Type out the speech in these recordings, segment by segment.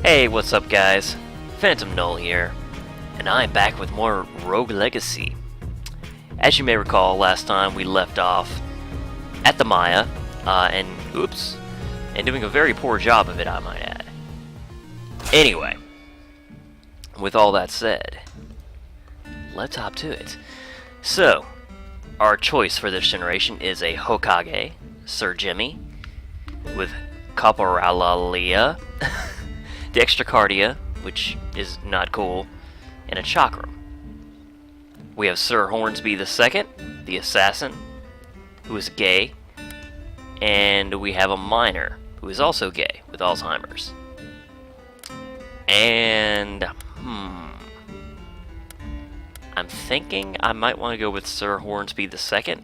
Hey, what's up guys? Phantom Null here, and I'm back with more Rogue Legacy. As you may recall, last time we left off at the Maya, and doing a very poor job of it, I might add. Anyway, with all that said, let's hop to it. So, our choice for this generation is a Hokage, Sir Jimmy, with Caporalalia, Dextrocardia, which is not cool, and a Chakram. We have Sir Hornsby II, the Assassin, who is gay, and we have a Miner, who is also gay, with Alzheimer's. And, I'm thinking I might want to go with Sir Hornsby II,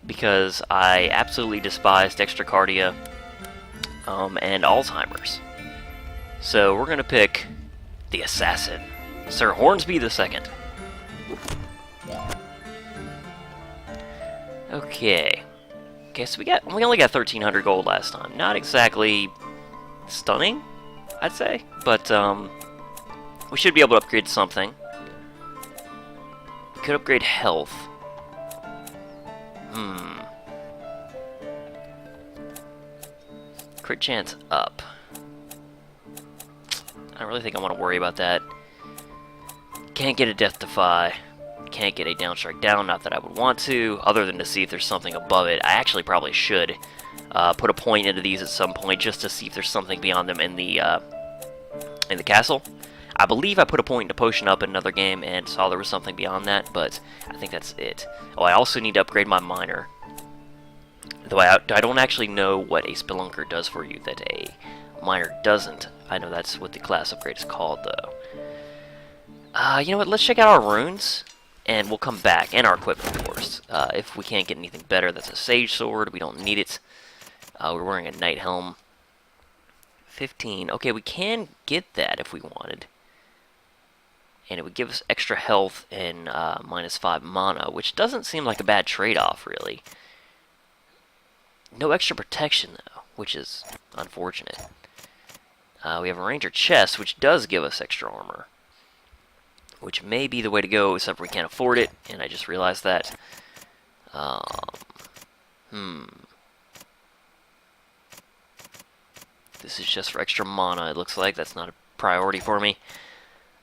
because I absolutely despise Dextrocardia, and Alzheimer's. So we're going to pick the Assassin, Sir Hornsby II. Okay. So we only got 1,300 gold last time. Not exactly stunning, I'd say, but we should be able to upgrade something. We could upgrade health. Crit chance up. I don't really think I want to worry about that. Can't get a Death Defy. Can't get a Downstrike down, not that I would want to, other than to see if there's something above it. I actually probably should put a point into these at some point just to see if there's something beyond them in the castle. I believe I put a point into Potion Up in another game and saw there was something beyond that, but I think that's it. Oh, I also need to upgrade my Miner. Though I don't actually know what a Spelunker does for you that a Miner doesn't. I know that's what the class upgrade is called, though. You know what? Let's check out our runes, and we'll come back. And our equipment, of course. If we can't get anything better, that's a Sage Sword. We don't need it. We're wearing a Knight Helm. 15. Okay, we can get that if we wanted. And it would give us extra health and -5 mana, which doesn't seem like a bad trade-off, really. No extra protection, though, which is unfortunate. We have a Ranger chest, which does give us extra armor, which may be the way to go, except we can't afford it, and I just realized that. This is just for extra mana, it looks like. That's not a priority for me.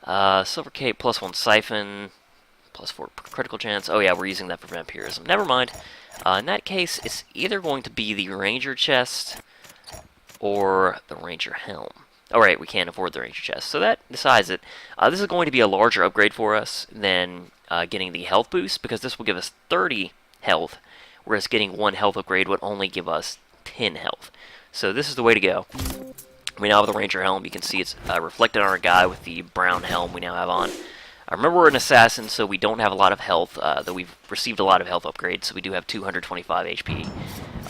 Silver Cape, +1 Siphon, +4 critical chance. Oh yeah, we're using that for vampirism. Never mind. In that case, it's either going to be the Ranger chest or the Ranger helm. Alright, we can't afford the Ranger chest, so that decides it. This is going to be a larger upgrade for us than getting the health boost, because this will give us 30 health, whereas getting 1 health upgrade would only give us 10 health. So this is the way to go. We now have the Ranger helm. You can see it's reflected on our guy with the brown helm we now have on. Remember, we're an assassin, so we don't have a lot of health, though we've received a lot of health upgrades, so we do have 225 HP.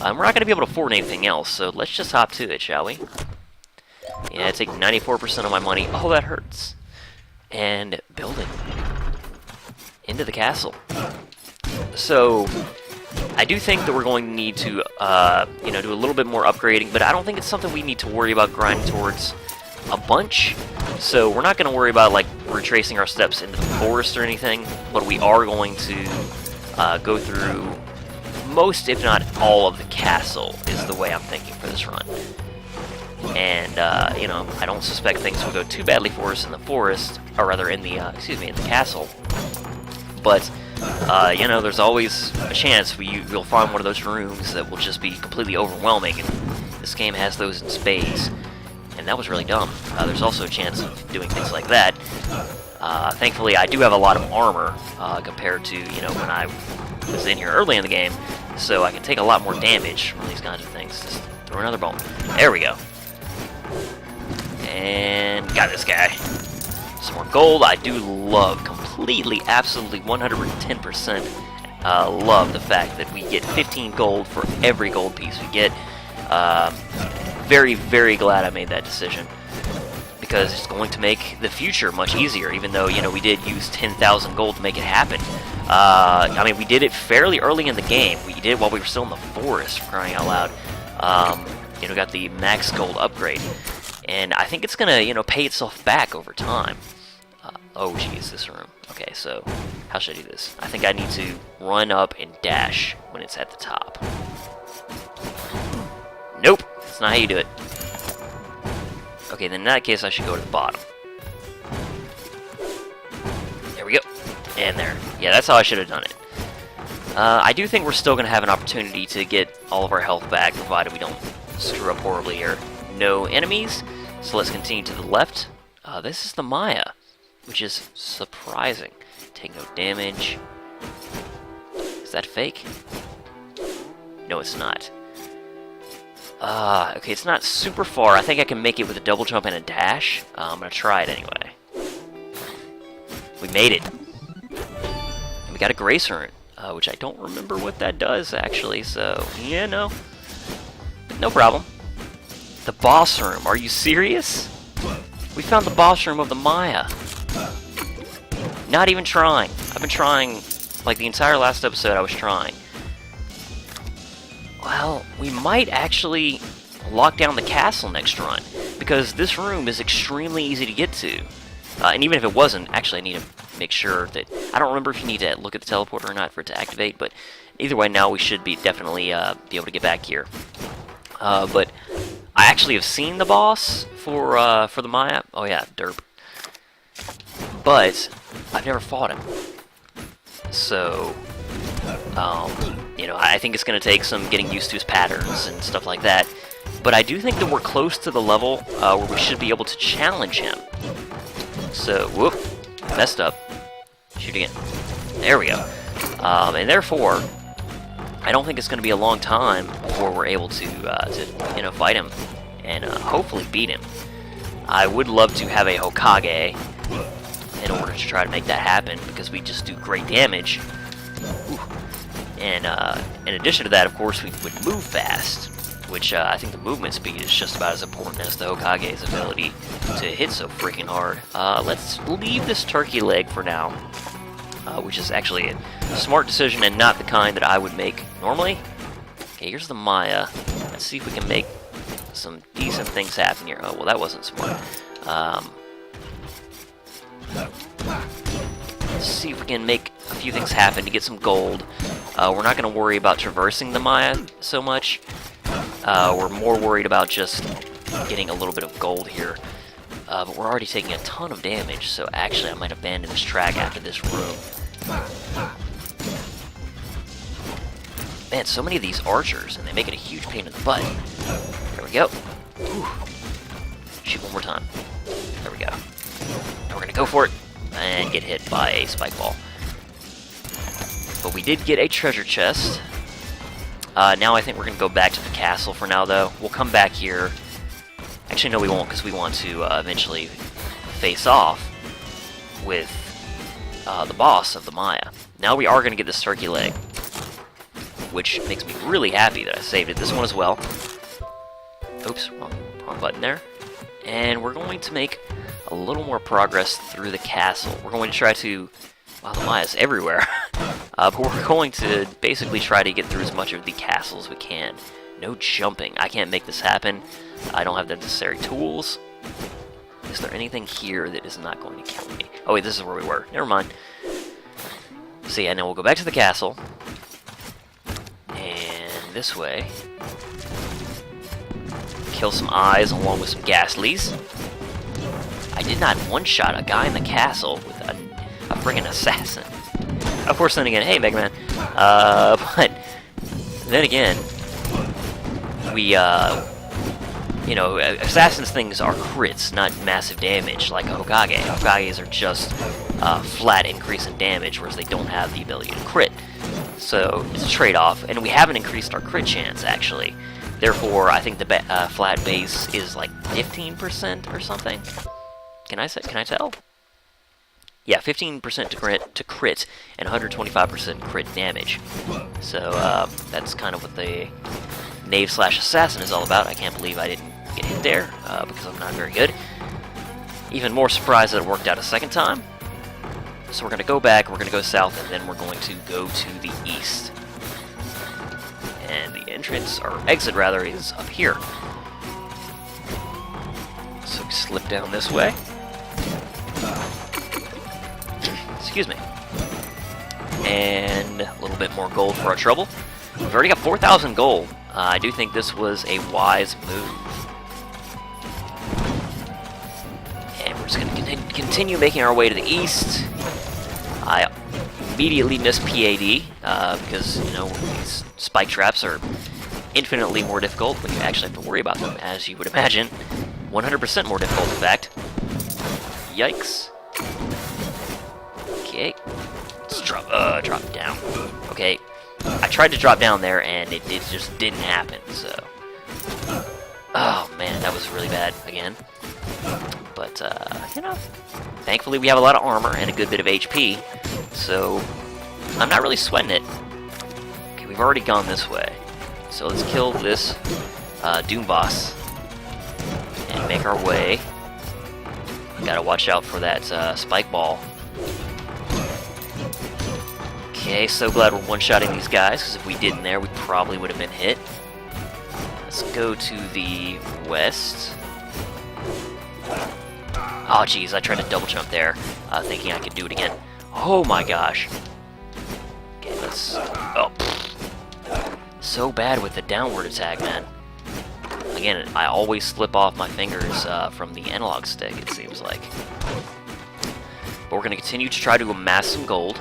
We're not going to be able to afford anything else, so let's just hop to it, shall we? Yeah, take 94% of my money. Oh, that hurts. And building. Into the castle. So, I do think that we're going to need to, do a little bit more upgrading, but I don't think it's something we need to worry about grinding towards a bunch. So we're not going to worry about, like, retracing our steps into the forest or anything, but we are going to go through most, if not all, of the castle, is the way I'm thinking for this run. And, I don't suspect things will go too badly for us in the forest, or rather in the, in the castle. But, there's always a chance you'll find one of those rooms that will just be completely overwhelming, and this game has those in spades. And that was really dumb. There's also a chance of doing things like that. Thankfully, I do have a lot of armor, compared to, when I was in here early in the game, so I can take a lot more damage from these kinds of things. Just throw another bomb. There we go. And got this guy. Some more gold. I do love, completely, absolutely, 110% love the fact that we get 15 gold for every gold piece we get. Very, very glad I made that decision, because it's going to make the future much easier, even though, we did use 10,000 gold to make it happen. We did it fairly early in the game. We did it while we were still in the forest, for crying out loud. Got the max gold upgrade. And I think it's gonna, pay itself back over time. Oh, geez, this room. Okay, so how should I do this? I think I need to run up and dash when it's at the top. Nope, that's not how you do it. Okay, then in that case, I should go to the bottom. There we go. And there. Yeah, that's how I should have done it. I do think we're still going to have an opportunity to get all of our health back, provided we don't screw up horribly here. No enemies, so let's continue to the left. This is the Maya, which is surprising. Take no damage. Is that fake? No, it's not. Okay, it's not super far. I think I can make it with a double jump and a dash. I'm going to try it anyway. We made it. And we got a Grace Urn, which I don't remember what that does, actually, so, yeah, no problem. The boss room, are you serious? We found the boss room of the Maya. Not even trying. I've been trying, like the entire last episode I was trying. Well, we might actually lock down the castle next run, because this room is extremely easy to get to. And even if it wasn't, actually I need to make sure that... I don't remember if you need to look at the teleporter or not for it to activate, but either way now we should be definitely be able to get back here. But I actually have seen the boss for the Maya. Oh yeah, derp. But I've never fought him. So, I think it's going to take some getting used to his patterns and stuff like that. But I do think that we're close to the level where we should be able to challenge him. So, whoop, messed up. Shoot again. There we go. And therefore, I don't think it's going to be a long time before we're able to fight him and hopefully beat him. I would love to have a Hokage in order to try to make that happen, because we just do great damage. Ooh. And in addition to that, of course, we would move fast, which I think the movement speed is just about as important as the Hokage's ability to hit so freaking hard. Let's leave this turkey leg for now, which is actually a smart decision and not the kind that I would make normally. Okay, here's the Maya. Let's see if we can make some decent things happen here. Oh, well, that wasn't smart. Let's see if we can make a few things happen to get some gold. We're not going to worry about traversing the Maya so much. We're more worried about just getting a little bit of gold here. But we're already taking a ton of damage, so actually I might abandon this track after this room. Man, so many of these archers, and they make it a huge pain in the butt. There we go. Ooh. Shoot one more time. There we go. Now we're going to go for it and get hit by a spike ball. But we did get a treasure chest. Now I think we're going to go back to the castle for now, though. We'll come back here. Actually, no, we won't, because we want to eventually face off with the boss of the Maya. Now we are going to get this turkey leg, which makes me really happy that I saved it. This one as well. Oops, wrong button there. And we're going to make a little more progress through the castle. We're going to try to... Wow, the Maya's everywhere. But we're going to basically try to get through as much of the castle as we can. No jumping. I can't make this happen. I don't have the necessary tools. Is there anything here that is not going to kill me? Oh wait, this is where we were. Never mind. So yeah, now we'll go back to the castle. And this way. Kill some eyes along with some ghastlies. I did not one-shot a guy in the castle with a friggin' assassin. Of course, then again, hey, Mega Man. But then again, we, assassins things are crits, not massive damage like a Hokage. Hokages are just flat increase in damage, whereas they don't have the ability to crit. So it's a trade-off, and we haven't increased our crit chance, actually. Therefore, I think the flat base is like 15% or something. Can I tell? Yeah, 15% to crit, and 125% crit damage. So that's kind of what the knave/assassin is all about. I can't believe I didn't get hit there because I'm not very good. Even more surprised that it worked out a second time. So we're going to go back, we're going to go south, and then we're going to go to the east. And the entrance, or exit rather, is up here. slip down this way. Excuse me. And a little bit more gold for our trouble. We've already got 4,000 gold. I do think this was a wise move. And we're just going to continue making our way to the east. I immediately miss PAD, because, you know, these spike traps are infinitely more difficult when you actually have to worry about them, as you would imagine. 100% more difficult, in fact. Yikes. Okay. Let's drop down. Okay. I tried to drop down there, and it just didn't happen, so... Oh, man, that was really bad, again. But, you know, thankfully we have a lot of armor and a good bit of HP, so I'm not really sweating it. Okay, we've already gone this way. So let's kill this Doom boss and make our way. Gotta watch out for that spike ball. Okay, so glad we're one-shotting these guys, because if we didn't there, we probably would have been hit. Let's go to the west. Oh, jeez, I tried to double jump there, thinking I could do it again. Oh my gosh. Okay, let's... Oh. So bad with the downward attack, man. Again, I always slip off my fingers from the analog stick, it seems like. But we're going to continue to try to amass some gold.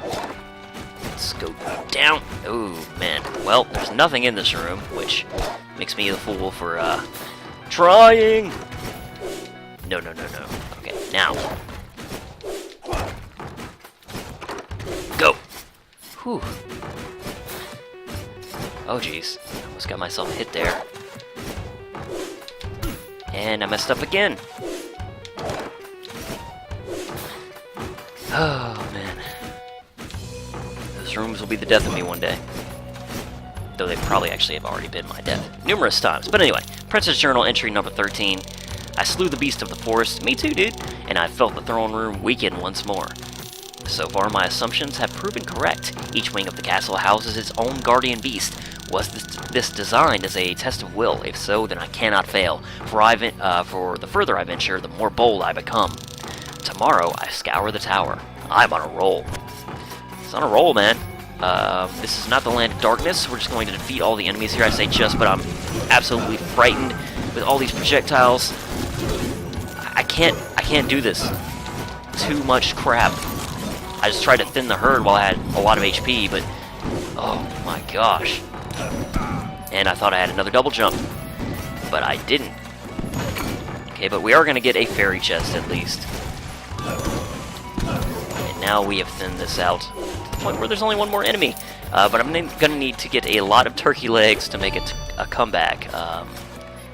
Let's go down. Oh, man. Well, there's nothing in this room, which makes me the fool for trying. No. Okay, now. Go. Whew. Oh, jeez. Almost got myself hit there. And I messed up again. Oh, man. Those rooms will be the death of me one day. Though they probably actually have already been my death numerous times. But anyway, Princess Journal entry number 13. I slew the beast of the forest. Me too, dude. And I felt the throne room weaken once more. So far, my assumptions have proven correct. Each wing of the castle houses its own guardian beast. Was this designed as a test of will? If so, then I cannot fail. For the further I venture, the more bold I become. Tomorrow, I scour the tower. I'm on a roll. It's on a roll, man. This is not the land of darkness. We're just going to defeat all the enemies here. I say just, but I'm absolutely frightened with all these projectiles. I can't do this. Too much crap. I just tried to thin the herd while I had a lot of HP, but oh my gosh. And I thought I had another double jump, but I didn't. Okay, but we are going to get a fairy chest at least. And now we have thinned this out to the point where there's only one more enemy. But I'm going to need to get a lot of turkey legs to make it a comeback.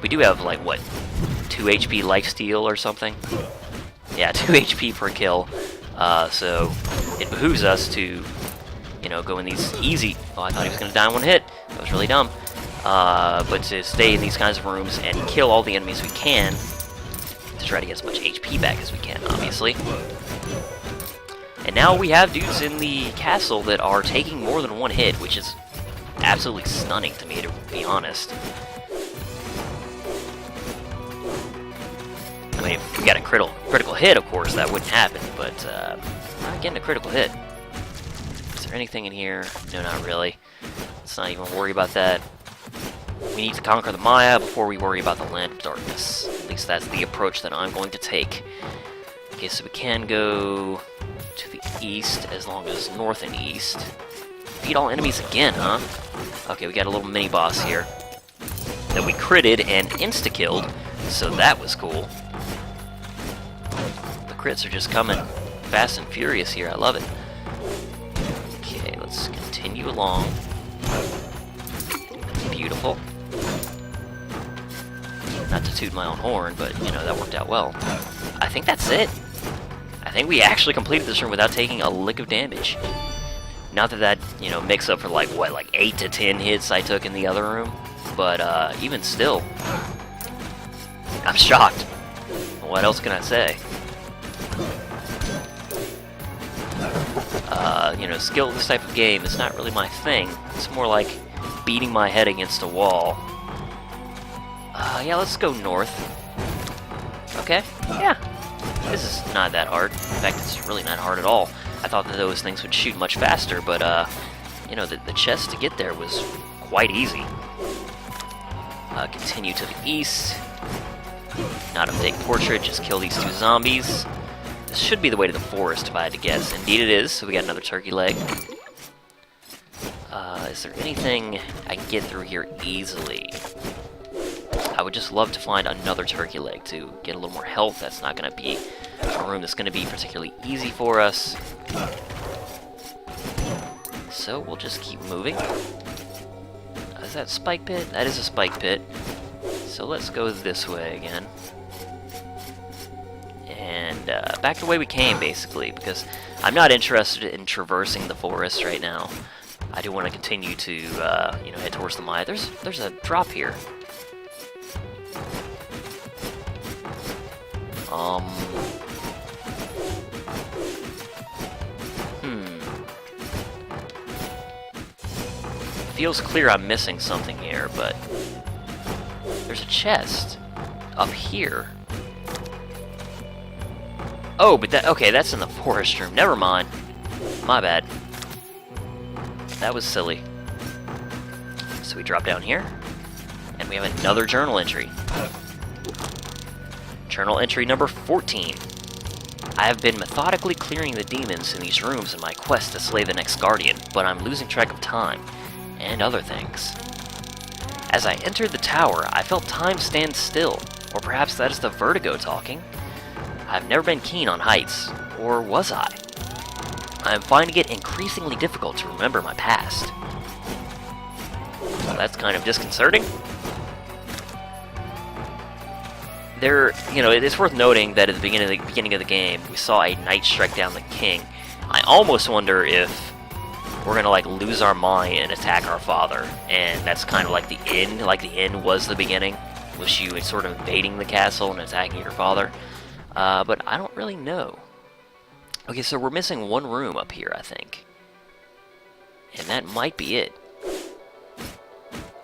We do have, like, what, 2 HP lifesteal or something? Yeah, 2 HP per kill. So it behooves us to, you know, go in these easy... Oh, I thought he was going to die in one hit. That was really dumb. But to stay in these kinds of rooms and kill all the enemies we can to try to get as much HP back as we can, obviously. And now we have dudes in the castle that are taking more than one hit, which is absolutely stunning to me, to be honest. I mean, if we got a critical hit, of course, that wouldn't happen, but not getting a critical hit. Is there anything in here? No, not really. Let's not even worry about that. We need to conquer the Maya before we worry about the Land of Darkness. At least that's the approach that I'm going to take. Okay, so we can go to the east as long as north and east. Beat all enemies again, huh? Okay, we got a little mini-boss here that we critted and insta-killed, so that was cool. The crits are just coming fast and furious here. I love it. Okay, let's continue along. Beautiful. Not to toot my own horn, but, you know, that worked out well. I think that's it. I think we actually completed this room without taking a lick of damage. Not that, you know, makes up for, like, what, like 8 to 10 hits I took in the other room? But, even still, I'm shocked. What else can I say? You know, skill in this type of game is not really my thing. It's more like beating my head against a wall. Yeah, let's go north. Okay, yeah. This is not that hard. In fact, it's really not hard at all. I thought that those things would shoot much faster, but, you know, the chest to get there was quite easy. Continue to the east. Not update portrait, just kill these 2 zombies. This should be the way to the forest, if I had to guess. Indeed it is, so we got another turkey leg. Is there anything I can get through here easily? I would just love to find another turkey leg to get a little more health. That's not going to be a room that's going to be particularly easy for us. So we'll just keep moving. Is that a spike pit? That is a spike pit. So let's go this way again. And back the way we came, basically, because I'm not interested in traversing the forest right now. I do want to continue to, you know, head towards the mine. There's a drop here. Feels clear I'm missing something here, but there's a chest up here. Oh, but okay, that's in the forest room. Never mind. My bad. That was silly. So we drop down here, and we have another journal entry. Journal entry number 14. I have been methodically clearing the demons in these rooms in my quest to slay the next guardian, but I'm losing track of time, and other things. As I entered the tower, I felt time stand still, or perhaps that is the vertigo talking. I've never been keen on heights, or was I? I am finding it increasingly difficult to remember my past. Well, that's kind of disconcerting. You know, it's worth noting that at the beginning of the game, we saw a knight strike down the king. I almost wonder if we're gonna like lose our mind and attack our father, and that's kind of like the end. Like the end was the beginning, was you sort of invading the castle and attacking your father. But I don't really know. Okay, so we're missing one room up here, I think. And that might be it.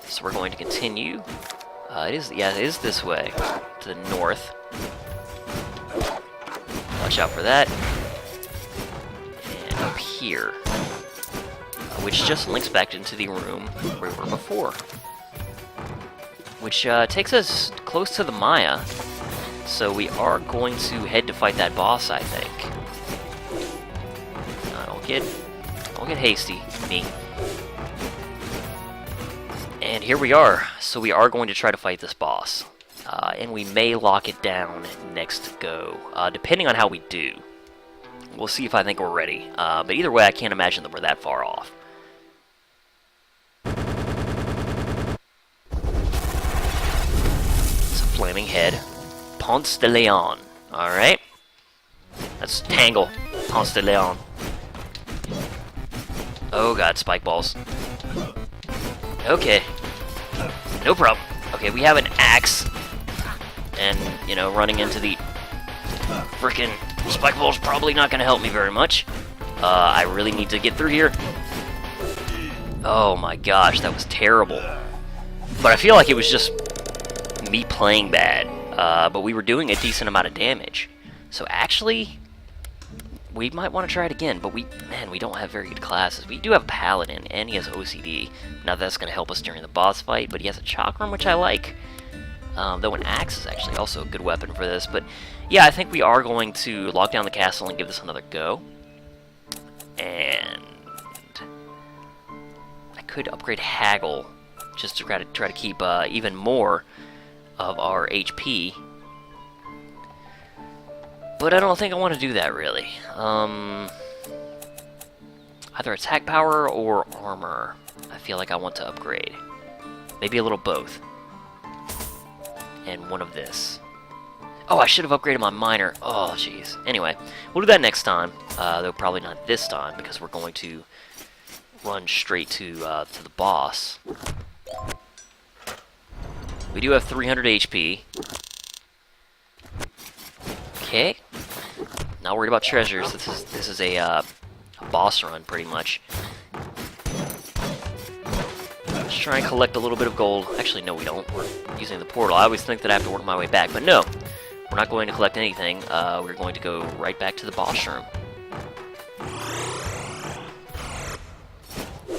So we're going to continue. It is this way, to the north. Watch out for that. And up here, which just links back into the room where we were before. Which takes us close to the Maya. So we are going to head to fight that boss, I think. Don't get hasty, me. And here we are. So we are going to try to fight this boss. And we may lock it down next go, depending on how we do. We'll see if I think we're ready. But either way, I can't imagine that we're that far off. It's a flaming head. Ponce de Leon. Alright. Let's tangle. Ponce de Leon. Oh god, spike balls. Okay. No problem. Okay, we have an axe. And, you know, running into the frickin' spike balls probably not gonna help me very much. I really need to get through here. Oh my gosh, that was terrible. But I feel like it was just me playing bad. But we were doing a decent amount of damage. So actually, we might want to try it again, but we don't have very good classes. We do have Paladin, and he has OCD. Now that's going to help us during the boss fight, but he has a Chakram, which I like. Though an axe is actually also a good weapon for this. But yeah, I think we are going to lock down the castle and give this another go. And I could upgrade Haggle, just to try to keep even more of our HP. But I don't think I want to do that, really. Either attack power or armor. I feel like I want to upgrade. Maybe a little both. And one of this. Oh, I should have upgraded my miner. Oh, jeez. Anyway, we'll do that next time. Though probably not this time, because we're going to run straight to the boss. We do have 300 HP. Okay. Not worried about treasures. This is a boss run, pretty much. Let's try and collect a little bit of gold. Actually, no, we don't. We're using the portal. I always think that I have to work my way back, but no. we're not going to collect anything. We're going to go right back to the boss room.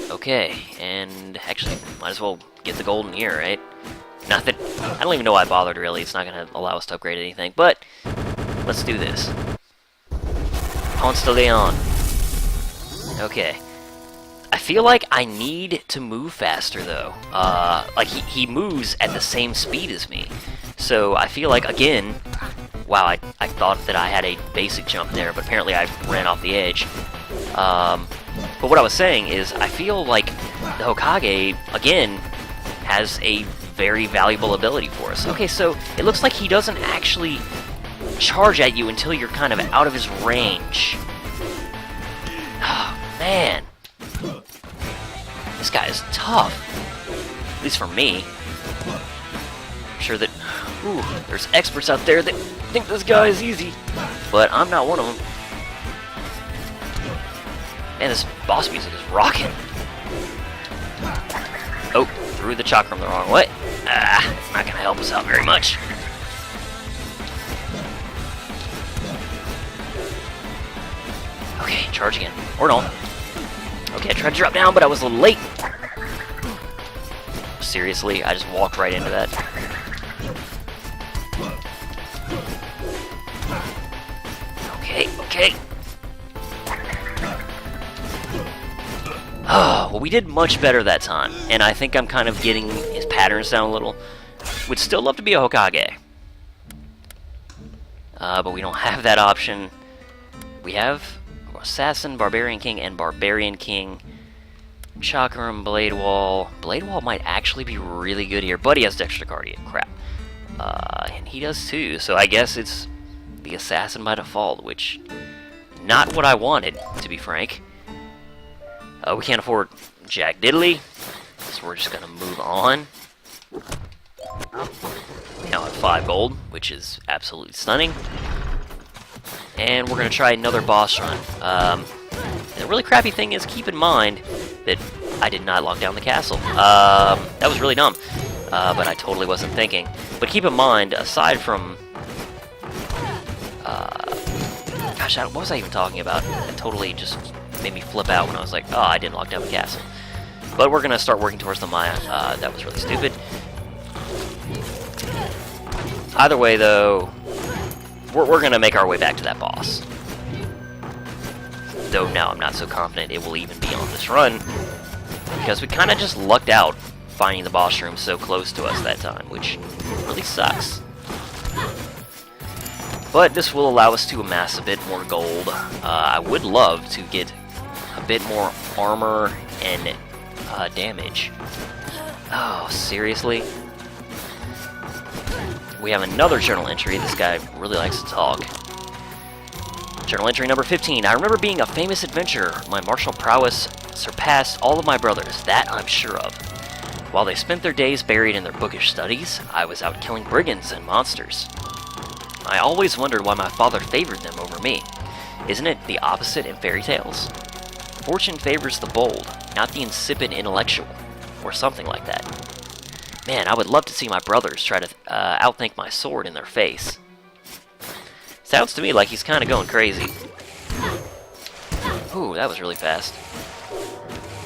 Okay, and actually, might as well get the golden here, right? Not that, I don't even know why I bothered, really. It's not going to allow us to upgrade anything, but let's do this. Ponce de Leon. Okay. I feel like I need to move faster, though. Like, he moves at the same speed as me. So, I feel like, again... Wow, I thought that I had a basic jump there, but apparently I ran off the edge. But what I was saying is, I feel like the Hokage, again, has a very valuable ability for us. Okay, so it looks like he doesn't actually charge at you until you're kind of out of his range. Oh, man. This guy is tough. At least for me. I'm sure that... Ooh, there's experts out there that think this guy is easy. But I'm not one of them. Man, this boss music is rocking. Oh, threw the chakram the wrong way. It's not gonna help us out very much. Okay, charge again. Or no. Okay, I tried to drop down, but I was a little late. Seriously, I just walked right into that. Okay. Well, we did much better that time, and I think I'm kind of getting his patterns down a little. Would still love to be a Hokage. But we don't have that option. We have Assassin, Barbarian King, and Barbarian King. Chakram, Blade Wall. Blade Wall might actually be really good here, but he has Dextrocardia. Crap. And he does too, so I guess it's the Assassin by default, which... Not what I wanted, to be frank. We can't afford Jack Diddley, so we're just gonna move on. We now have 5 gold, which is absolutely stunning. And we're gonna try another boss run. The really crappy thing is, keep in mind that I did not lock down the castle. That was really dumb, but I totally wasn't thinking. But keep in mind, aside from... Gosh, what was I even talking about? It totally just made me flip out when I was like, oh, I didn't lock down the castle. But we're going to start working towards the Maya. That was really stupid. Either way, though, we're going to make our way back to that boss. Though now I'm not so confident it will even be on this run, because we kind of just lucked out finding the boss room so close to us that time, which really sucks. But this will allow us to amass a bit more gold. I would love to get a bit more armor and damage. Oh, seriously? We have another journal entry. This guy really likes to talk. Journal entry number 15. I remember being a famous adventurer. My martial prowess surpassed all of my brothers. That I'm sure of. While they spent their days buried in their bookish studies, I was out killing brigands and monsters. I always wondered why my father favored them over me. Isn't it the opposite in fairy tales? Fortune favors the bold, not the insipid intellectual, or something like that. Man, I would love to see my brothers try to outthink my sword in their face. Sounds to me like he's kind of going crazy. Ooh, that was really fast.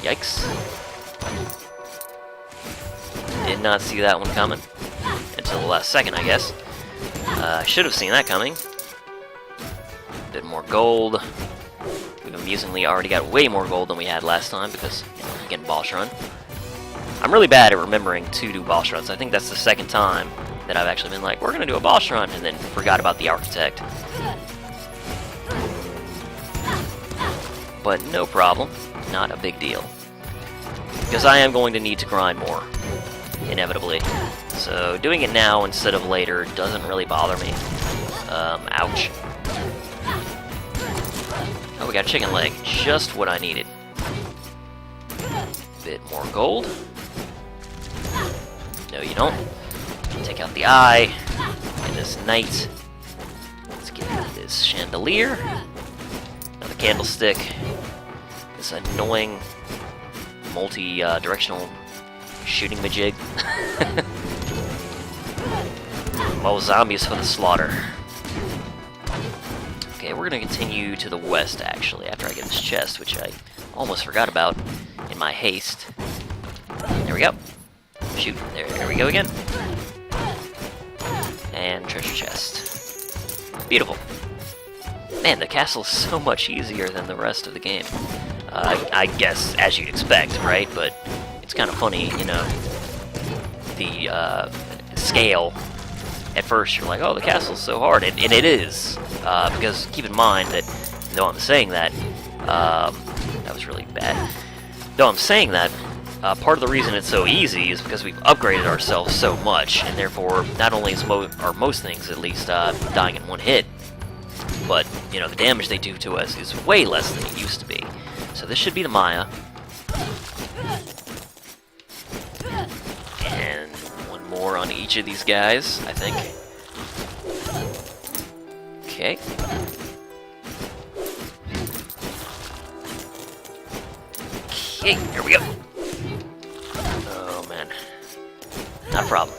Yikes. Did not see that one coming. Until the last second, I guess. I should have seen that coming. A bit more gold. We've amusingly already got way more gold than we had last time because, you know, getting boss run. I'm really bad at remembering to do boss runs. I think that's the second time that I've actually been like, we're gonna do a boss run, and then forgot about the architect. But no problem. Not a big deal. Because I am going to need to grind more. Inevitably. So doing it now instead of later doesn't really bother me. Ouch. Oh, we got a chicken leg. Just what I needed. Bit more gold. No, you don't. Take out the eye. And this knight. Let's get this chandelier. Another candlestick. This annoying multi-directional shooting majig. More zombies for the slaughter. we're going to continue to the west, actually, after I get this chest, which I almost forgot about in my haste. There we go. Shoot, there we go again. And treasure chest. Beautiful. Man, the castle is so much easier than the rest of the game. I guess, as you'd expect, right? But it's kind of funny, you know, the scale. At first, you're like, oh, the castle's so hard, and it is. Because keep in mind that, though I'm saying that, that was really bad. Though I'm saying that, part of the reason it's so easy is because we've upgraded ourselves so much, and therefore, not only is most things, at least, dying in one hit, but, you know, the damage they do to us is way less than it used to be. So this should be the Maya. And one more on each of these guys, I think. Okay. Okay, here we go. Oh, man. Not a problem.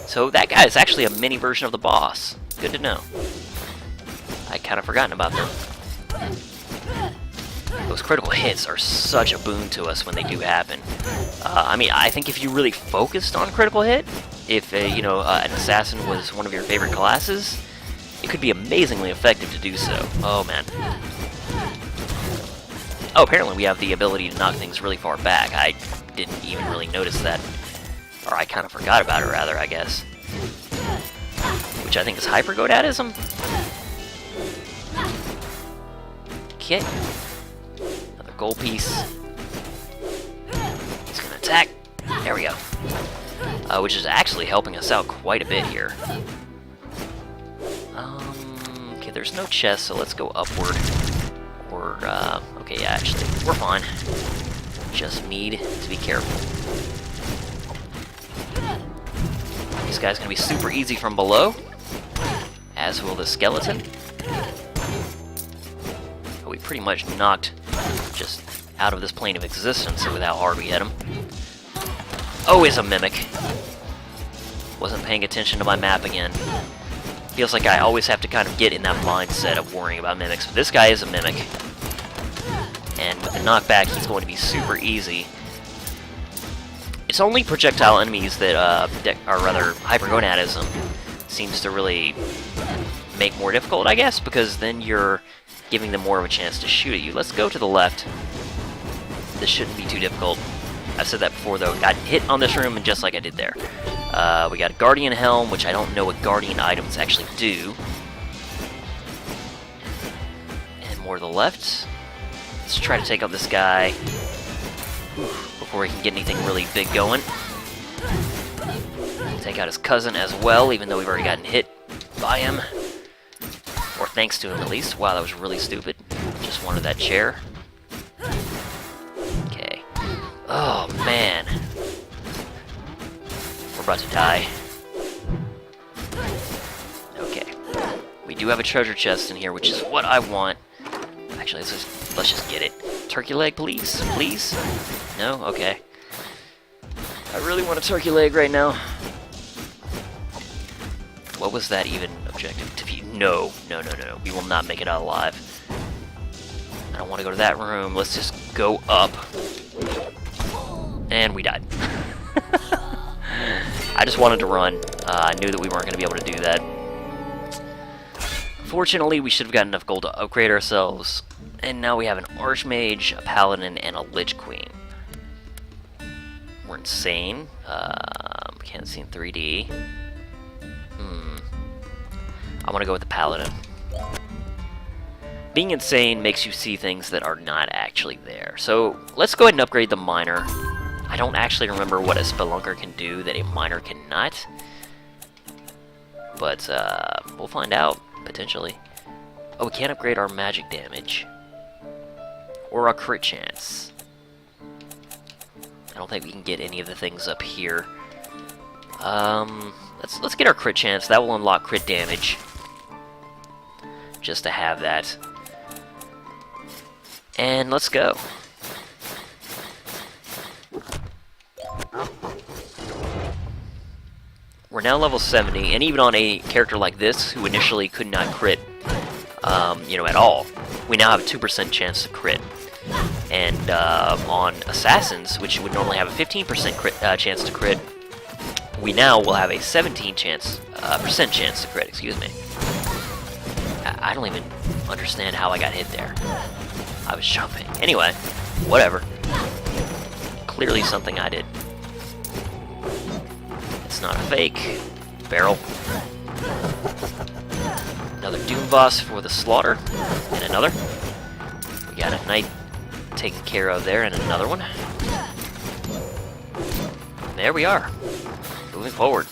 So that guy is actually a mini version of the boss. Good to know. I kind of forgotten about them. Those critical hits are such a boon to us when they do happen. I mean, I think if you really focused on critical hit, if you know, an assassin was one of your favorite classes, it could be amazingly effective to do so. Oh man. Oh, apparently we have the ability to knock things really far back. I didn't even really notice that, or I kind of forgot about it rather, I guess. Which I think is hypergodadism. Okay. Another gold piece. He's gonna attack. There we go. Which is actually helping us out quite a bit here. Okay, there's no chest, so let's go upward. Or, okay, yeah, actually, we're fine. Just need to be careful. This guy's gonna be super easy from below, as will the skeleton. We pretty much knocked just out of this plane of existence without hard we hit him. Oh, is a mimic. Wasn't paying attention to my map again. Feels like I always have to kind of get in that mindset of worrying about mimics. But this guy is a mimic. And with the knockback, he's going to be super easy. It's only projectile enemies that, or rather, hypergonadism seems to really make more difficult, I guess, because then you're giving them more of a chance to shoot at you. Let's go to the left. This shouldn't be too difficult. I've said that before, though. Got hit on this room, and just like I did there. We got a Guardian Helm, which I don't know what Guardian items actually do. And more to the left. Let's try to take out this guy before he can get anything really big going. Take out his cousin as well, even though we've already gotten hit by him. Or thanks to him, at least. Wow, that was really stupid. Just wanted that chair. Okay. Oh, man. We're about to die. Okay. We do have a treasure chest in here, which is what I want. Actually, let's just get it. Turkey leg, please? Please? No? Okay. I really want a turkey leg right now. What was that even objective? No. We will not make it out alive. I don't want to go to that room. Let's just go up. And we died. I just wanted to run. I knew that we weren't going to be able to do that. Fortunately, we should have got enough gold to upgrade ourselves. And now we have an Archmage, a Paladin, and a Lich Queen. We're insane. Can't see in 3D. I want to go with the Paladin. Being insane makes you see things that are not actually there. So let's go ahead and upgrade the Miner. I don't actually remember what a Spelunker can do that a Miner cannot. But we'll find out, potentially. Oh, we can't upgrade our magic damage. Or our crit chance. I don't think we can get any of the things up here. Let's get our crit chance. That will unlock crit damage. Just to have that. And let's go. We're now level 70, and even on a character like this, who initially could not crit, at all. We now have a 2% chance to crit. And on Assassins, which would normally have a 15% chance to crit, we now will have a 17% chance to crit, excuse me. I don't even understand how I got hit there. I was jumping. Anyway, whatever. Clearly something I did. It's not a fake. Barrel. Another Doom Boss for the slaughter. And another. We got a knight taken care of there, and another one. There we are. Moving forward.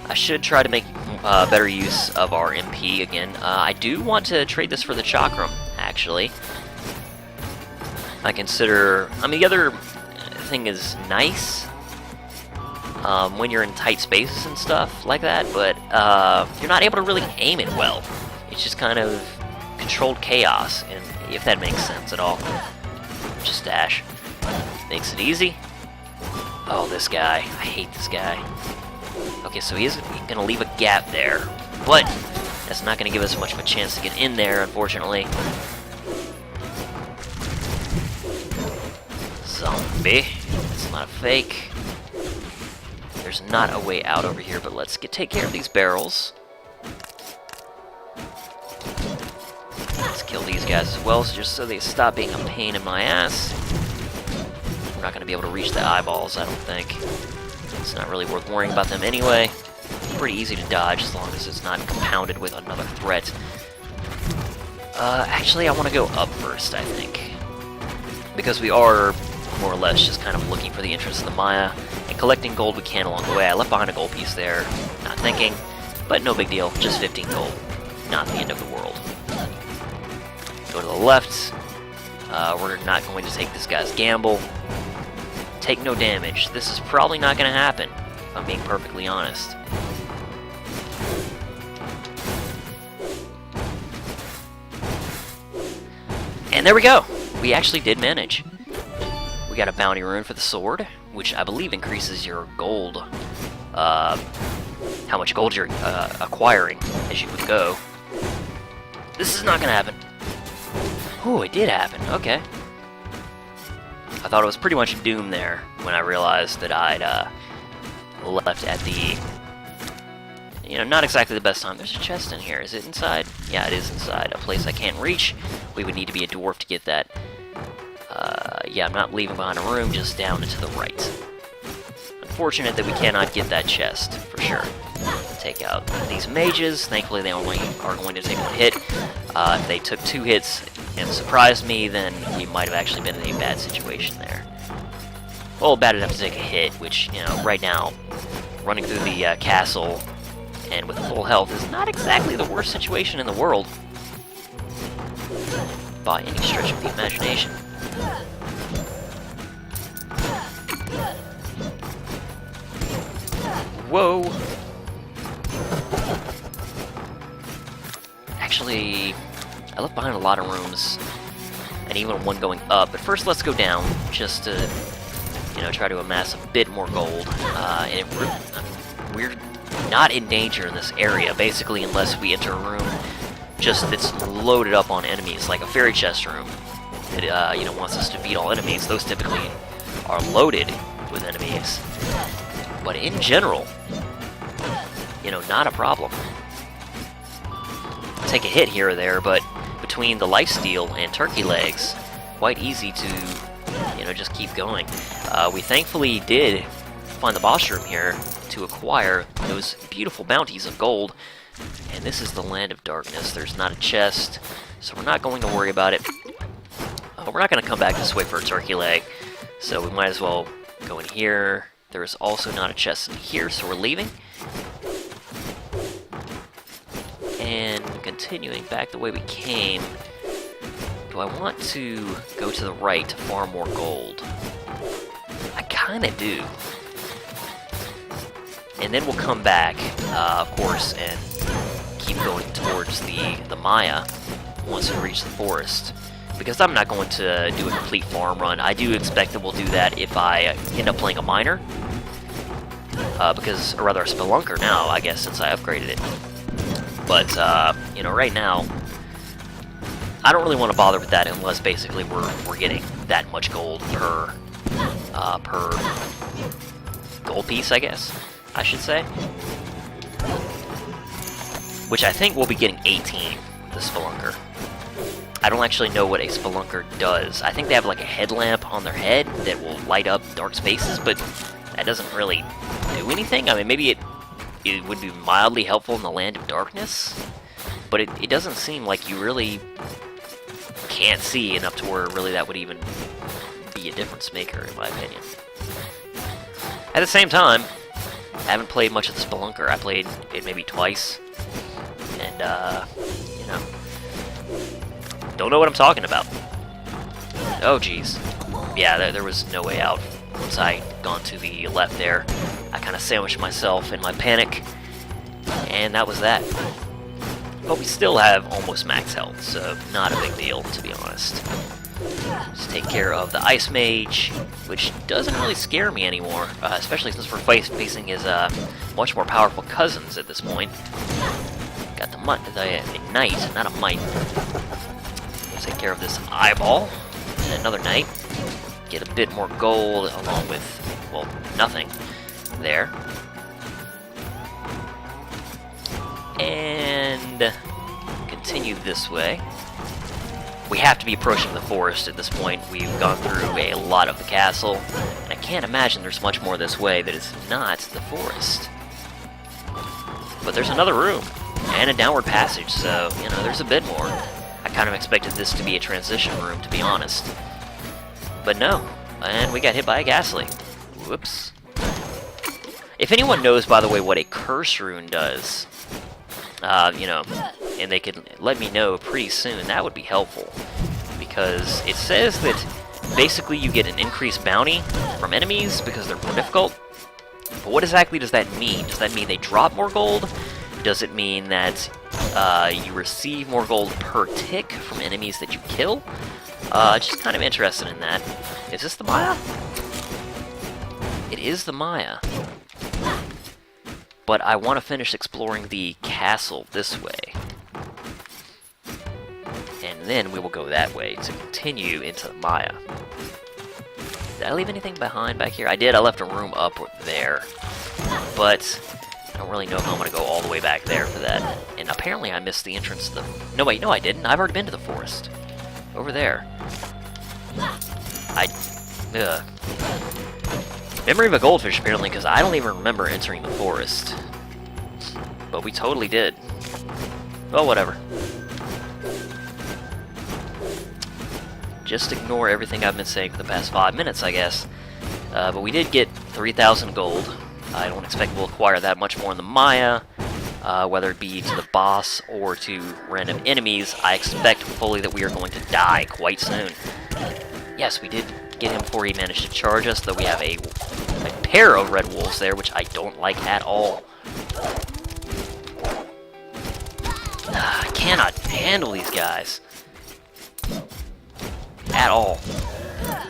I should try to make better use of our MP again. I do want to trade this for the Chakram, actually. The other thing is nice when you're in tight spaces and stuff like that, but you're not able to really aim it well. It's just kind of controlled chaos, and if that makes sense at all. Just dash. Makes it easy. Oh, this guy. I hate this guy. Okay, so he is going to leave a gap there, but that's not going to give us much of a chance to get in there, unfortunately. Zombie. It's not a fake. There's not a way out over here, but let's take care of these barrels. Let's kill these guys as well, just so they stop being a pain in my ass. We're not going to be able to reach the eyeballs, I don't think. It's not really worth worrying about them anyway. Pretty easy to dodge as long as it's not compounded with another threat. Actually, I want to go up first, I think. Because we are, more or less, just kind of looking for the entrance of the Maya and collecting gold we can along the way. I left behind a gold piece there, not thinking, but no big deal, just 15 gold. Not the end of the world. Go to the left. We're not going to take this guy's gamble. Take no damage. This is probably not going to happen, if I'm being perfectly honest. And there we go! We actually did manage. We got a bounty rune for the sword, which I believe increases your gold. How much gold you're acquiring as you would go. This is not going to happen. Ooh, it did happen. Okay. I thought it was pretty much doomed there when I realized that I'd left at the, not exactly the best time. There's a chest in here. Is it inside? Yeah, it is inside. A place I can't reach. We would need to be a dwarf to get that. Yeah, I'm not leaving behind a room, just down and to the right. Unfortunate that we cannot get that chest, for sure. Take out these mages. Thankfully, they only are going to take one hit. If they took 2 hits and surprised me, then we might have actually been in a bad situation there. Well, bad enough to take a hit, which, right now, running through the castle and with full health is not exactly the worst situation in the world. By any stretch of the imagination. Whoa! Actually, I left behind a lot of rooms, and even one going up. But first, let's go down, just to, try to amass a bit more gold. We're not in danger in this area, basically, unless we enter a room that's loaded up on enemies, like a fairy chest room that, wants us to beat all enemies. Those typically are loaded with enemies. But in general, not a problem. Take a hit here or there, but between the lifesteal and turkey legs, quite easy to, just keep going. We thankfully did find the boss room here to acquire those beautiful bounties of gold, and this is the Land of Darkness. There's not a chest, so we're not going to worry about it. We're not going to come back this way for a turkey leg, so we might as well go in here. There's also not a chest in here, so we're leaving. And continuing back the way we came, do I want to go to the right to farm more gold? I kinda do. And then we'll come back, of course, and keep going towards the Maya once we reach the forest. Because I'm not going to do a complete farm run. I do expect that we'll do that if I end up playing a miner. Or rather a spelunker now, I guess, since I upgraded it. But, you know, right now, I don't really want to bother with that unless basically we're getting that much gold per gold piece, I guess I should say. Which I think we'll be getting 18 with the Spelunker. I don't actually know what a Spelunker does. I think they have like a headlamp on their head that will light up dark spaces, but that doesn't really do anything. I mean, maybe it would be mildly helpful in the Land of Darkness, but it doesn't seem like you really can't see enough to where really that would even be a difference maker, in my opinion. At the same time, I haven't played much of the Spelunker. I played it maybe twice, and, you know, don't know what I'm talking about. Oh, jeez. Yeah, there was no way out once I gone to the left there. I kind of sandwiched myself in my panic, and that was that. But we still have almost max health, so not a big deal, to be honest. Just take care of the Ice Mage, which doesn't really scare me anymore, especially since we're facing his much more powerful cousins at this point. Got the Knight, not a Mite. Take care of this Eyeball, and another Knight. Get a bit more gold along with, well, nothing there. And continue this way. We have to be approaching the forest at this point. We've gone through a lot of the castle, and I can't imagine there's much more this way that is not the forest. But there's another room, and a downward passage, so, you know, there's a bit more. I kind of expected this to be a transition room, to be honest. But no, and we got hit by a Ghastly. Whoops. If anyone knows, by the way, what a Curse Rune does, you know, and they could let me know pretty soon, that would be helpful. Because it says that basically you get an increased bounty from enemies because they're more difficult. But what exactly does that mean? Does that mean they drop more gold? Does it mean that you receive more gold per tick from enemies that you kill? Just kind of interested in that. Is this the Maya? It is the Maya. But I want to finish exploring the castle this way. And then we will go that way to continue into the Maya. Did I leave anything behind back here? I did. I left a room up there. But I don't really know if I'm going to go all the way back there for that. And apparently I missed the entrance to the... No, wait, no I didn't. I've already been to the forest. Over there. Memory of a Goldfish, apparently, because I don't even remember entering the forest. But we totally did. Well, whatever. Just ignore everything I've been saying for the past 5 minutes, I guess. But we did get 3,000 gold. I don't expect we'll acquire that much more in the Maya, whether it be to the boss or to random enemies. I expect fully that we are going to die quite soon. Yes, we did get him before he managed to charge us, though we have a pair of red wolves there, which I don't like at all. I cannot handle these guys. At all.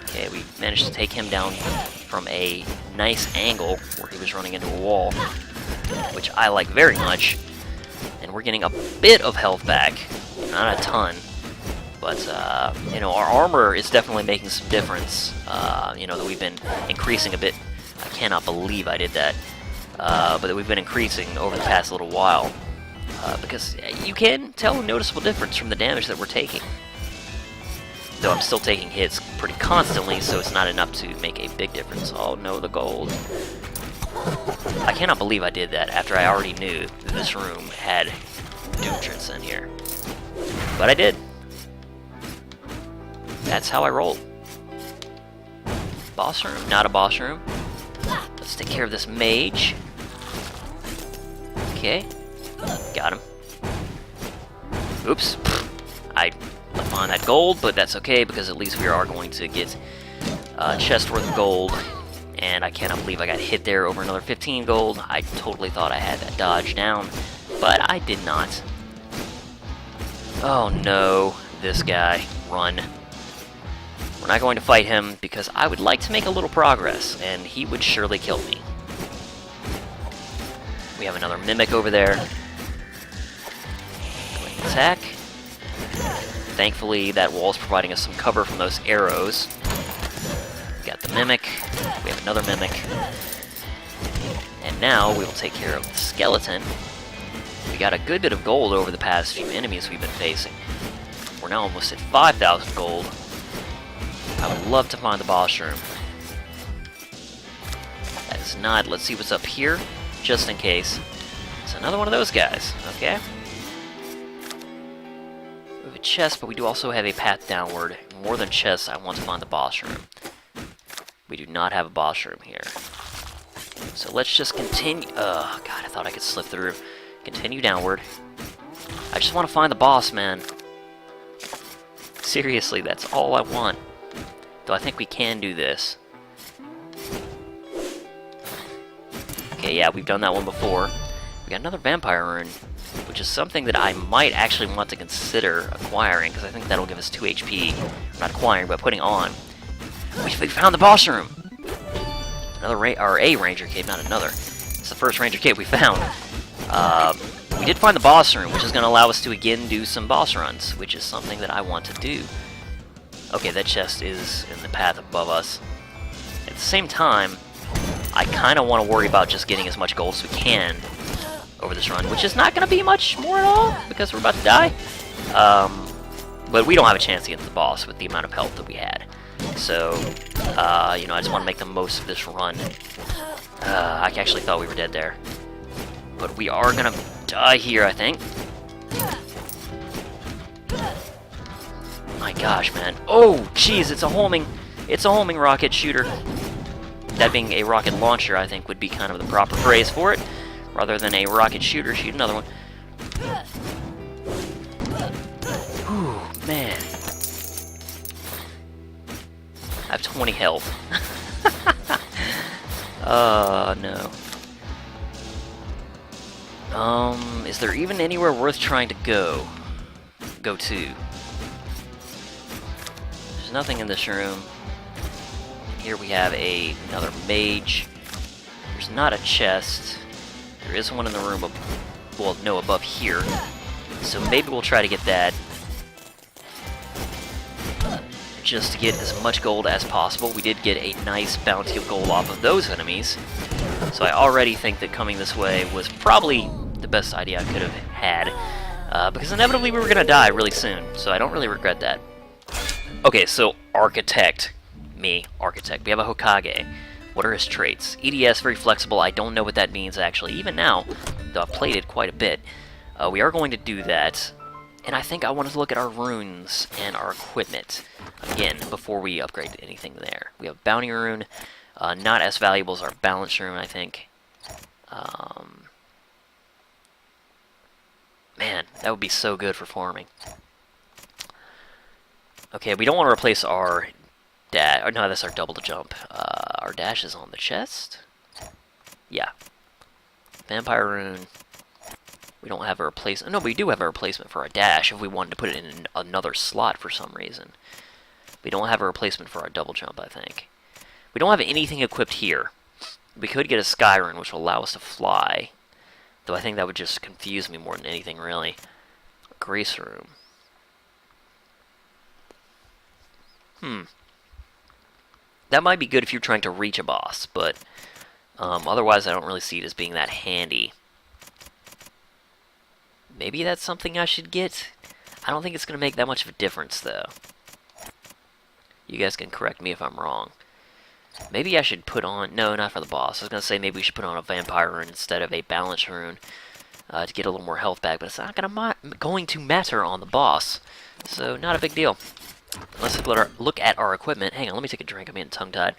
Okay, we managed to take him down from a nice angle where he was running into a wall, which I like very much. And we're getting a bit of health back. Not a ton. But, you know, our armor is definitely making some difference. You know, that we've been increasing a bit. I cannot believe I did that. But that we've been increasing over the past little while. Because you can tell a noticeable difference from the damage that we're taking. Though I'm still taking hits pretty constantly, so it's not enough to make a big difference. Oh no, the gold. I cannot believe I did that after I already knew that this room had Doomtrance in here. But I did. That's how I roll. Boss room? Not a boss room. Let's take care of this mage. Okay. Got him. Oops. I left behind that gold, but that's okay because at least we are going to get a chest worth of gold. And I cannot believe I got hit there over another 15 gold. I totally thought I had that dodge down, but I did not. Oh no, this guy. Run. We're not going to fight him because I would like to make a little progress, and he would surely kill me. We have another Mimic over there. Thankfully, that wall is providing us some cover from those arrows. We got the Mimic. We have another Mimic. And now we will take care of the skeleton. We got a good bit of gold over the past few enemies we've been facing. We're now almost at 5,000 gold. I would love to find the boss room. That is not. Let's see what's up here, just in case. It's another one of those guys, okay? We have a chest, but we do also have a path downward. More than chests, I want to find the boss room. We do not have a boss room here. So let's just continue. God, I thought I could slip through. Continue downward. I just want to find the boss, man. Seriously, that's all I want. Though I think we can do this. Okay, yeah, we've done that one before. We got another vampire rune, which is something that I might actually want to consider acquiring, because I think that'll give us 2 HP. Not acquiring, but putting on. We found the boss room! Another a ranger cave, not another. It's the first ranger cave we found. We did find the boss room, which is going to allow us to again do some boss runs, which is something that I want to do. Okay, that chest is in the path above us. At the same time, I kind of want to worry about just getting as much gold as we can over this run, which is not going to be much more at all, because we're about to die. But we don't have a chance against the boss with the amount of health that we had. So, you know, I just want to make the most of this run. I actually thought we were dead there. But we are going to die here, I think. My gosh, man. Oh, jeez, it's a homing rocket shooter. That being a rocket launcher, I think, would be kind of the proper phrase for it. Rather than a rocket shooter, shoot another one. Whew, man. I have 20 health. No. Is there even anywhere worth trying to go to? There's nothing in this room. Here we have another mage. There's not a chest. There is one in the room, well, no, above here. So maybe we'll try to get that. Just to get as much gold as possible. We did get a nice bounty of gold off of those enemies. So I already think that coming this way was probably the best idea I could have had. Because inevitably we were going to die really soon. So I don't really regret that. Okay, so Architect. Architect. We have a Hokage. What are his traits? EDS, very flexible. I don't know what that means, actually. Even now, though I've played it quite a bit. We are going to do that. And I think I wanted to look at our runes and our equipment again before we upgrade anything there. We have Bounty Rune, not as valuable as our Balance Rune, I think. Man, that would be so good for farming. Okay, we don't want to replace our dash. Oh, no, that's our double to jump. Our dash is on the chest. Yeah. Vampire Rune. We don't have a replacement. No, we do have a replacement for our dash if we wanted to put it in another slot for some reason. We don't have a replacement for our double jump, I think. We don't have anything equipped here. We could get a Sky Rune, which will allow us to fly. Though I think that would just confuse me more than anything, really. Grace Room. That might be good if you're trying to reach a boss, but otherwise I don't really see it as being that handy. Maybe that's something I should get. I don't think it's going to make that much of a difference, though. You guys can correct me if I'm wrong. Maybe I should put on... No, not for the boss. I was going to say maybe we should put on a Vampire Rune instead of a Balance Rune to get a little more health back, but it's not going to matter on the boss. So, not a big deal. Let's look at our equipment. Hang on, let me take a drink. I'm getting tongue-tied.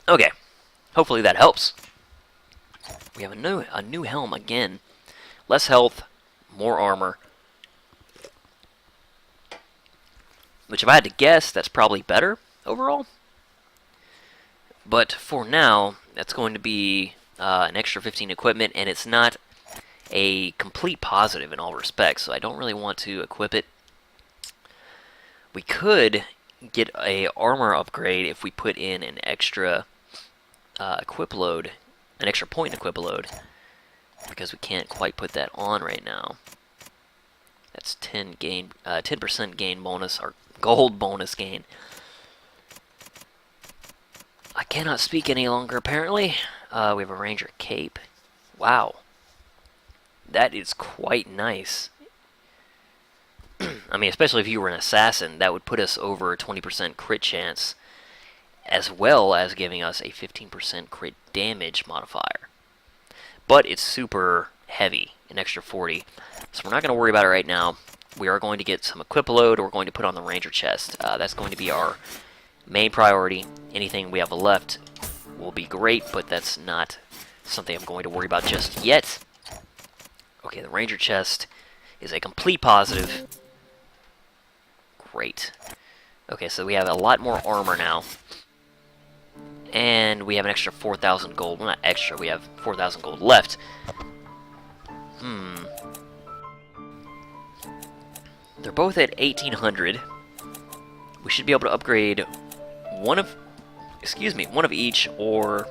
Okay. Hopefully that helps. We have a new helm again. Less health, more armor. Which, if I had to guess, that's probably better overall. But for now, that's going to be an extra 15 equipment, and it's not a complete positive in all respects, so I don't really want to equip it. We could get a armor upgrade if we put in an extra equip load. An extra point equip load. because we can't quite put that on right now. That's 10% gain bonus, or gold bonus gain. I cannot speak any longer, apparently. We have a Ranger Cape. Wow. That is quite nice. I mean, especially if you were an assassin, that would put us over a 20% crit chance, as well as giving us a 15% crit damage modifier. But it's super heavy, an extra 40. So we're not going to worry about it right now. We are going to get some equip load, or we're going to put on the Ranger chest. That's going to be our main priority. Anything we have left will be great, but that's not something I'm going to worry about just yet. Okay, the Ranger chest is a complete positive. Great. Okay, so we have a lot more armor now. And we have an extra 4,000 gold. Well, not extra, we have 4,000 gold left. They're both at 1,800. We should be able to upgrade one of each, or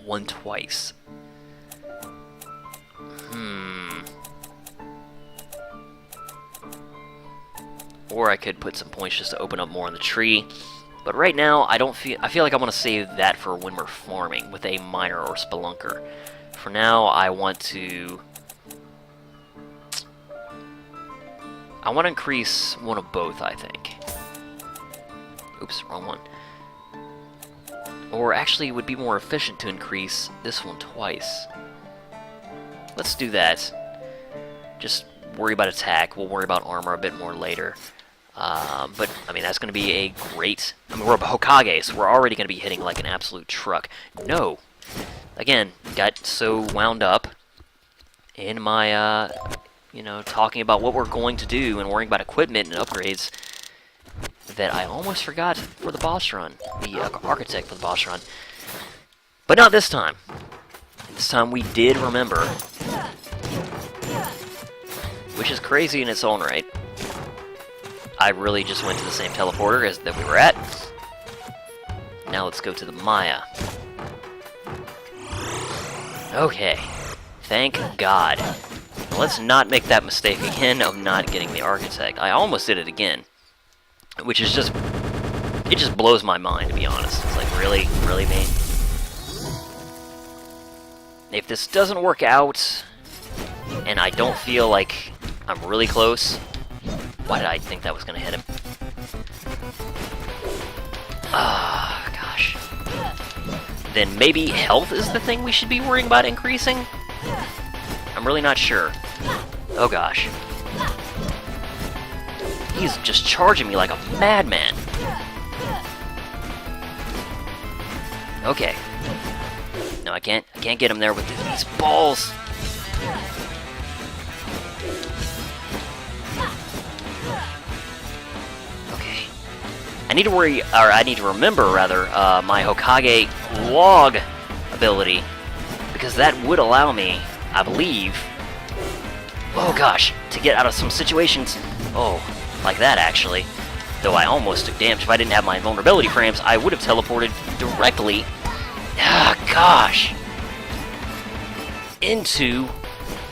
one twice. Or I could put some points just to open up more on the tree. But right now, I feel like I want to save that for when we're farming with a miner or spelunker. For now, I want to increase one of both, I think. Oops, wrong one. Or actually, it would be more efficient to increase this one twice. Let's do that. Just worry about attack. We'll worry about armor a bit more later. But, I mean, that's going to be a great... I mean, we're a Hokage, so we're already going to be hitting like an absolute truck. No! Again, got so wound up in my, talking about what we're going to do and worrying about equipment and upgrades that I almost forgot for the boss run. The architect for the boss run. But not this time. This time we did remember. Which is crazy in its own right. I really just went to the same teleporter as that we were at. Now let's go to the Maya. Okay. Thank God. Let's not make that mistake again of not getting the architect. I almost did it again. Which is just... it just blows my mind, to be honest. It's like, really? Really, me? If this doesn't work out, and I don't feel like I'm really close... Why did I think that was going to hit him? Ah, gosh. Then maybe health is the thing we should be worrying about increasing? I'm really not sure. Oh gosh. He's just charging me like a madman. Okay. No, I can't get him there with these balls. I need to remember, my Hokage log ability, because that would allow me, I believe, oh gosh, to get out of some situations, like that actually, though I almost took damage. If I didn't have my vulnerability frames, I would have teleported directly, into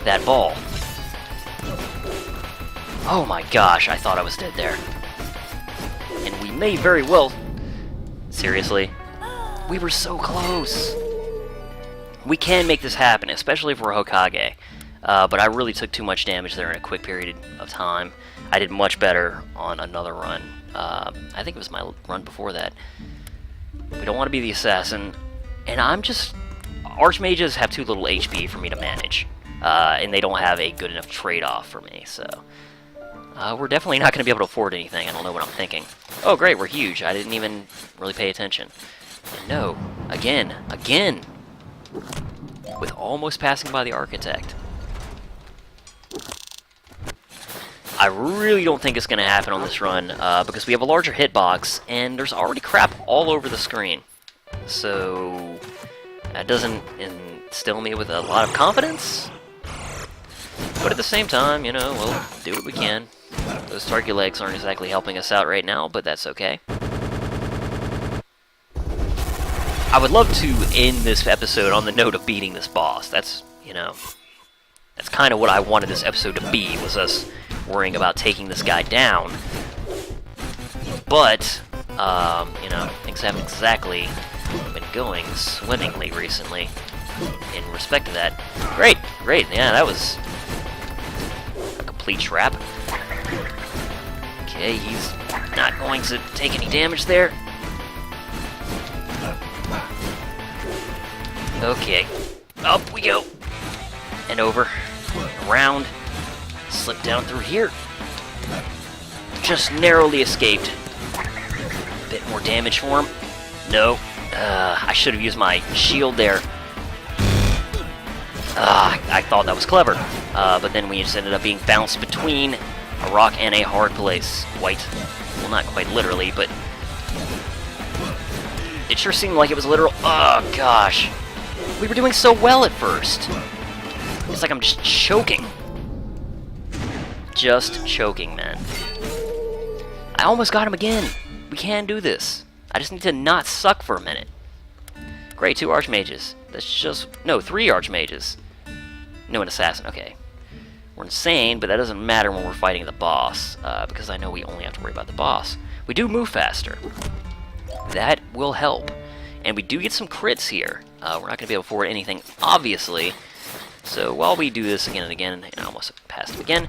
that ball. Oh my gosh, I thought I was dead there. And we may very well... Seriously? We were so close! We can make this happen, especially if we're Hokage. But I really took too much damage there in a quick period of time. I did much better on another run. I think it was my run before that. We don't want to be the assassin. And I'm just... Archmages have too little HP for me to manage. And they don't have a good enough trade-off for me, so... we're definitely not going to be able to afford anything. I don't know what I'm thinking. Oh, great, we're huge. I didn't even really pay attention. And no, again. With almost passing by the architect. I really don't think it's going to happen on this run, because we have a larger hitbox, and there's already crap all over the screen. So, that doesn't instill me with a lot of confidence. But at the same time, we'll do what we can. Those target legs aren't exactly helping us out right now, but that's okay. I would love to end this episode on the note of beating this boss. That's, you know, that's kind of what I wanted this episode to be, was us worrying about taking this guy down. But, you know, things haven't exactly been going swimmingly recently in respect to that. Great, yeah, that was a complete trap. Okay, he's not going to take any damage there. Okay, up we go. And over, around, slip down through here. Just narrowly escaped. A bit more damage for him. No, I should have used my shield there. I thought that was clever, but then we just ended up being bounced between a rock and a hard place. Well, not quite literally, but it sure seemed like it was literal. Oh, gosh. We were doing so well at first. It's like I'm just choking. Just choking, man. I almost got him again. We can do this. I just need to not suck for a minute. Great, 2 archmages. That's just... No, 3 archmages. No, an assassin. Okay. We're insane, but that doesn't matter when we're fighting the boss, because I know we only have to worry about the boss. We do move faster. That will help. And we do get some crits here. We're not going to be able to afford anything, obviously. So while we do this again and again, and I almost passed him again,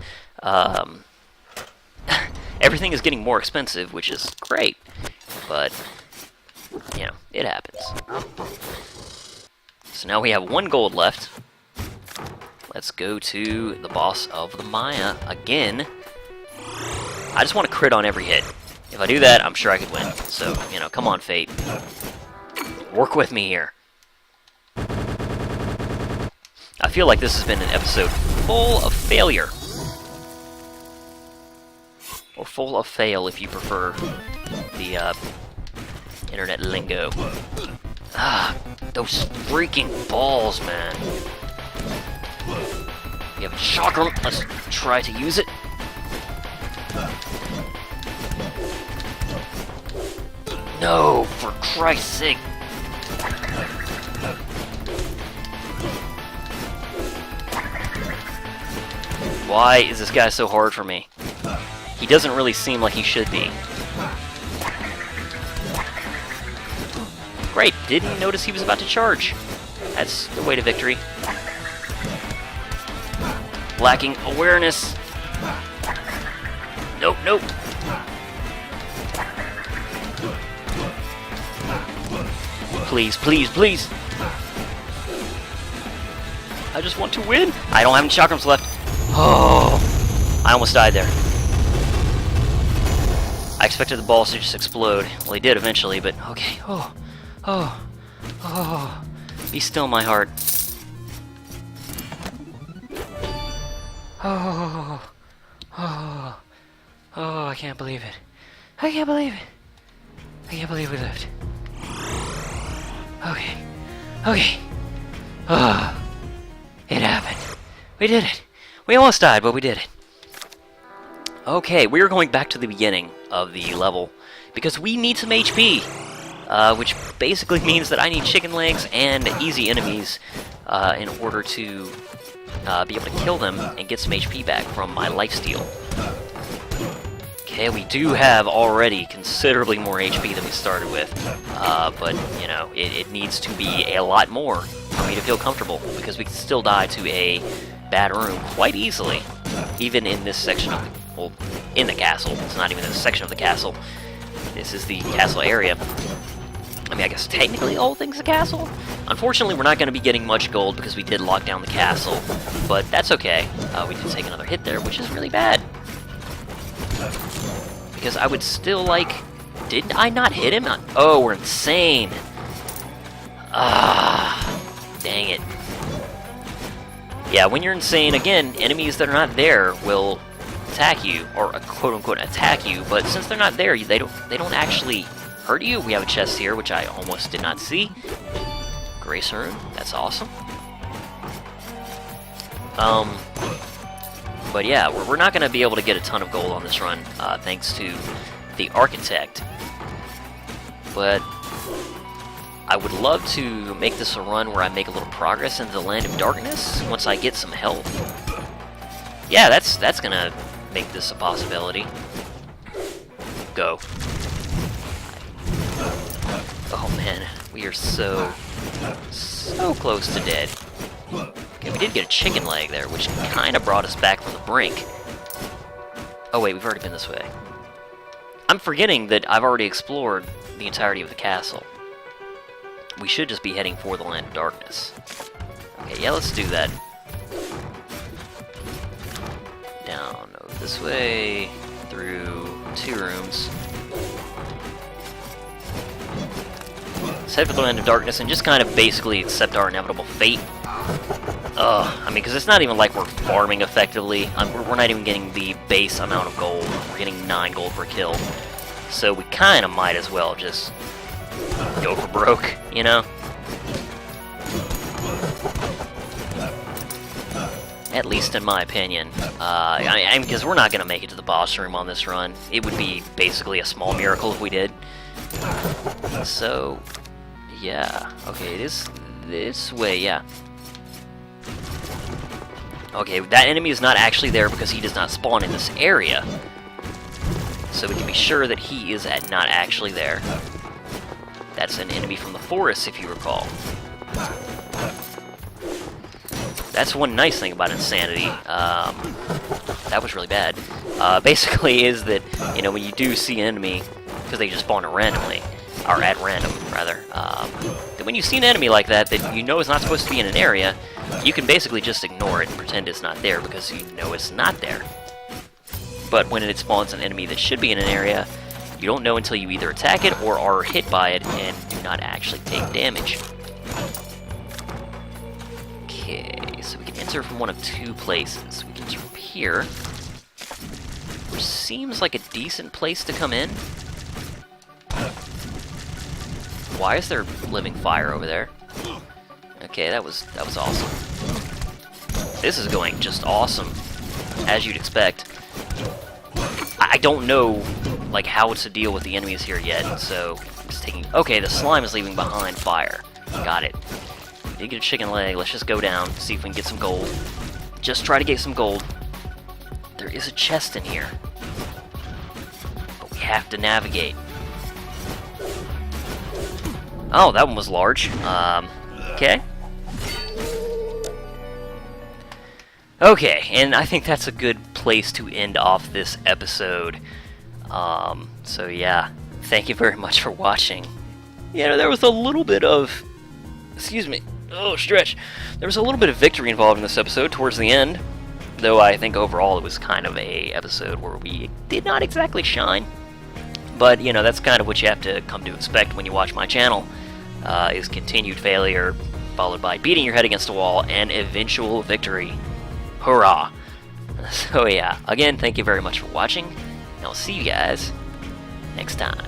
everything is getting more expensive, which is great. But, you know, it happens. So now we have 1 gold left. Let's go to the boss of the Maya again. I just want to crit on every hit. If I do that, I'm sure I could win. So, you know, come on, Fate. Work with me here. I feel like this has been an episode full of failure. Or full of fail, if you prefer the internet lingo. Ah, those freaking balls, man. We have a chakram. Let's try to use it. No, for Christ's sake. Why is this guy so hard for me? He doesn't really seem like he should be. Great, didn't notice he was about to charge. That's the way to victory. Lacking awareness. Nope, nope. Please, please, please. I just want to win. I don't have any chakrams left. Oh, I almost died there. I expected the balls to just explode. Well, he did eventually, but okay. Oh. Be still, my heart. Oh, I can't believe it. I can't believe we lived. Okay. Oh, it happened. We did it. We almost died, but we did it. Okay, we're going back to the beginning of the level, because we need some HP, which basically means that I need chicken legs and easy enemies in order to be able to kill them and get some HP back from my lifesteal. Okay, we do have already considerably more HP than we started with, but, you know, it needs to be a lot more for me to feel comfortable, because we can still die to a bad room quite easily, even in this section of the, well, in the castle. It's not even in a section of the castle. This is the castle area. I mean, I guess technically all things a castle. Unfortunately, we're not going to be getting much gold because we did lock down the castle, but that's okay. We did take another hit there, which is really bad. Because I would still like... Did I not hit him? Oh, we're insane. Dang it. Yeah, when you're insane, again, enemies that are not there will attack you, or quote-unquote attack you, but since they're not there, they don't actually hurt you. We have a chest here, which I almost did not see. Grace Rune, that's awesome. But yeah, we're not going to be able to get a ton of gold on this run, thanks to the Architect. But I would love to make this a run where I make a little progress into the Land of Darkness once I get some health. Yeah, that's gonna make this a possibility. Go. Oh man, we are so close to dead. Okay, we did get a chicken leg there, which kind of brought us back from the brink. Oh wait, we've already been this way. I'm forgetting that I've already explored the entirety of the castle. We should just be heading for the Land of Darkness. Okay, yeah, let's do that. Down this way, through 2 rooms. Let's head for the Land of Darkness and just kind of basically accept our inevitable fate. I mean, because it's not even like we're farming effectively. We're not even getting the base amount of gold. We're getting 9 gold per kill. So we kind of might as well just go for broke, you know? At least in my opinion. Because we're not going to make it to the boss room on this run. It would be basically a small miracle if we did. So, yeah. Okay, it is this way, yeah. Okay, that enemy is not actually there because he does not spawn in this area. So we can be sure that he is not actually there. That's an enemy from the forest, if you recall. That's one nice thing about Insanity. That was really bad. Basically is that, you know, when you do see an enemy, because they just spawn randomly, or at random, rather, that when you see an enemy like that you know is not supposed to be in an area, you can basically just ignore it and pretend it's not there because you know it's not there. But when it spawns an enemy that should be in an area, you don't know until you either attack it or are hit by it and do not actually take damage. Okay, so we can enter from one of 2 places. We can enter from here, which seems like a decent place to come in. Why is there living fire over there? Okay, that was awesome. This is going just awesome, as you'd expect. I don't know, like, how to deal with the enemies here yet, so it's taking... Okay, the slime is leaving behind fire. Got it. We did get a chicken leg. Let's just go down, see if we can get some gold. Just try to get some gold. There is a chest in here, but we have to navigate. Oh, that one was large. Okay. Okay, and I think that's a good place to end off this episode. So yeah, thank you very much for watching. You know, there was a little bit of... Excuse me. Oh, stretch. There was a little bit of victory involved in this episode towards the end, though I think overall it was kind of a episode where we did not exactly shine. But, you know, that's kind of what you have to come to expect when you watch my channel, is continued failure, followed by beating your head against a wall, and eventual victory. Hurrah! So yeah, again, thank you very much for watching, and I'll see you guys next time.